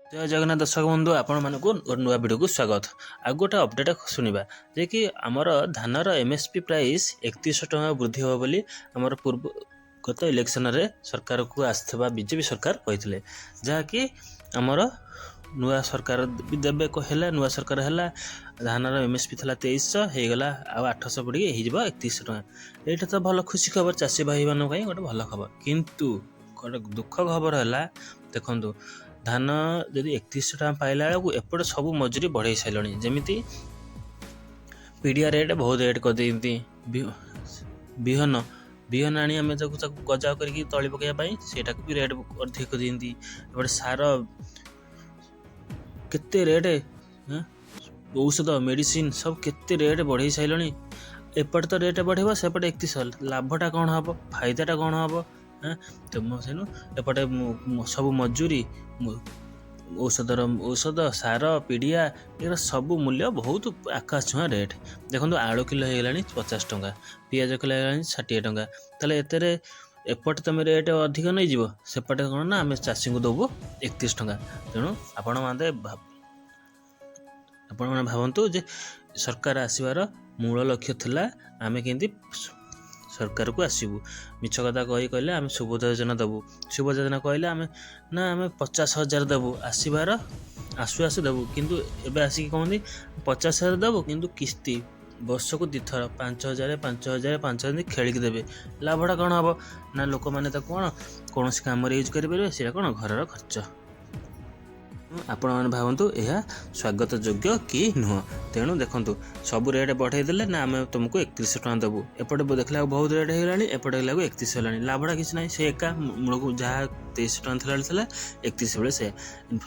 जय जगन्नाथ दर्शक बंधु आपण मानक नुआ वीडियो को स्वागत। आ गोटे अपडेट शुणा जे कि आमर धानर एमएसपी प्राइस 3100 टଙ୍କା वृद्धि हो बोली आमर पूर्व गत इलेक्शन रे सरकार को आस्थवा बीजेपी सरकार कहते जहाँकि आमर नुआ सरकार भी देवे कहला नुआ सरकार है धानर एमएसपी था 2300 हो गला आ 800 पड़ी हो 3100 टଙ୍କା। यहाँ तो भल खुशी खबर चाषी भाई मानक गोटे भल खबर किंतु गोटे दुख खबर है देखु धान जदि 3100 टଙ୍କା पाइला बेलू एपटे सब मजूरी बढ़े सारे जमीती पीडिया रेट बहुत रेट कर बिहन बिहन आनी आम गजा करके तली पकड़ाई सेटा भी रेट अधिक कर दिखती एपटे सार केते रेट औषध मेडिसिन सब केते रेट बढ़े सारे एपटे तो रेट बढ़े सेपटे 3100 लाभटा कौन हम फायदाटा कौन हम तो सेनु एपटे सब मजूरी औषध सार पीडिया ये सब मूल्य बहुत आकाश छुआ रेट देखो आलू किलो हो 50 टଙ୍କା पियाज किलो हो 60 टଙ୍କା ताले एतरे एपटे तुम रेट अधिक नहीं जीव सेपटे कौन ना आम चाषी को देवु 31 टଙ୍କା तेणु आपण मैंने भावतु जे सरकार आसबार मूल लक्ष्य थिला आम केंती सरकार को आसबू मिछ कथा कहले आम सुभोदय योजना देवु सुभोदय योजना कहले आम ना आम 50,000 देवु आसबार आसु आसु देवु किंतु एबे आसिक कहते 50,000 देवु किंतु किस्ती वर्ष को 2 थर 5,000 5,000 5,000 खेलिक देवे लाभटा कौन हम ना लोक मैंने कौन कौन काम यूज करेंगे सीटा कौन घर खर्च आपण मैंने भावतु यह स्वागत योग्य कि नुह तेणु देखु सब रेट बढ़ाईदे ना आम तुमको 3100 टଙ୍କା देवु एपटे देखला बहुत रेट होगा एपटे देखला 3100 है लाभटा किसी ना से एका मूल को जहाँ 2300 टଙ୍କା था 31 बेले से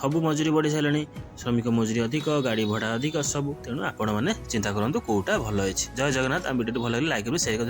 सब मजूरी बढ़ी सारे श्रमिक मजूरी अधिक गाड़ी भड़ा अधिक सब तेणु आपण मैंने चिंता करूँ कौटा भल है। जय जगन्नाथ। वीडियो भल लगे लाइक शेयर कर।